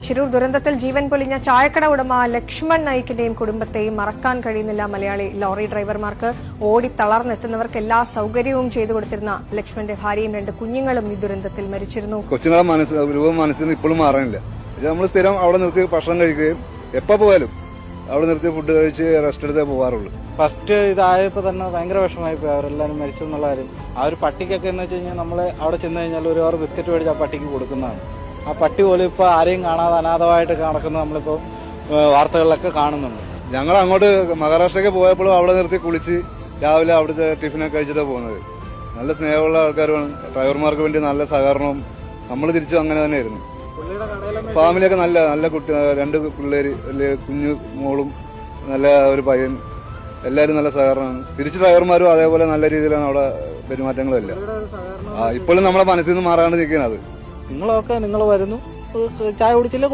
ശിരൂർ ദുരന്തത്തിൽ ജീവൻ പൊലിഞ്ഞ ചായക്കട ഉടമ ലക്ഷ്മൺ നായിക്കിന്റെയും കുടുംബത്തെയും മറക്കാൻ കഴിയുന്നില്ല മലയാളി ലോറി ഡ്രൈവർമാർക്ക്. ഓടി തളർന്നെത്തുന്നവർക്ക് എല്ലാ സൌകര്യവും ചെയ്തു കൊടുത്തിരുന്ന ലക്ഷ്മന്റെ ഭാര്യയും 2 കുഞ്ഞുങ്ങളും ഈ ദുരന്തത്തിൽ മരിച്ചിരുന്നു. കൊച്ചുങ്ങളെ മനസ്സിൽ നിന്ന് ഇപ്പോഴും മാറാനില്ല. നമ്മൾ സ്ഥിരം അവിടെ നിർത്തി ഭക്ഷണം കഴിക്കുകയും എപ്പോ പോയാലും അവിടെ നിർത്തി ഫുഡ് കഴിച്ച് റെസ്റ്റ് എടുത്തേ പോകാറുള്ളൂ. ഫസ്റ്റ് ഇതായപ്പോ തന്നെ ഭയങ്കര വിഷമമായി പോയി, അവരെല്ലാരും മരിച്ചു എന്നുള്ള കാര്യം. ആ ഒരു പട്ടിക്കൊക്കെ എന്ന് വെച്ച് കഴിഞ്ഞാൽ നമ്മള് അവിടെ ചെന്ന് കഴിഞ്ഞാൽ ഒരു 6 ബിസ്ക്കറ്റ് മേടിച്ച് ആ പട്ടിക്ക് കൊടുക്കുന്നതാണ്. ആ പട്ടി പോലും ഇപ്പൊ ആരെയും കാണാതെ അനാഥമായിട്ട് നടക്കുന്നത് നമ്മളിപ്പോ വാർത്തകളിലൊക്കെ കാണുന്നുണ്ട്. ഞങ്ങൾ അങ്ങോട്ട് മഹാരാഷ്ട്രയ്ക്ക് പോയപ്പോഴും അവിടെ നിർത്തി കുളിച്ച് രാവിലെ അവിടുത്തെ ടിഫിനൊക്കെ കഴിച്ചിട്ടാണ് പോകുന്നത്. നല്ല സ്നേഹമുള്ള ആൾക്കാരുമാണ്. ഡ്രൈവർമാർക്ക് വേണ്ടി നല്ല സഹകരണവും. നമ്മൾ തിരിച്ചു അങ്ങനെ തന്നെയായിരുന്നു. ഫാമിലിയൊക്കെ നല്ല കുട്ടി, 2 പിള്ളേര്, കുഞ്ഞു മോളും നല്ല ഒരു പയ്യൻ, എല്ലാവരും നല്ല സഹകരണമാണ്. തിരിച്ച് ഡ്രൈവർമാരും അതേപോലെ നല്ല രീതിയിലാണ് അവിടെ പെരുമാറ്റങ്ങളെല്ലാം. ഇപ്പോഴും നമ്മളെ മനസ്സിൽ നിന്ന് മാറാണ്ട് നിൽക്കുകയാണ്. അത് നിങ്ങൾ വരുന്നു, ചായ കുടിച്ചില്ല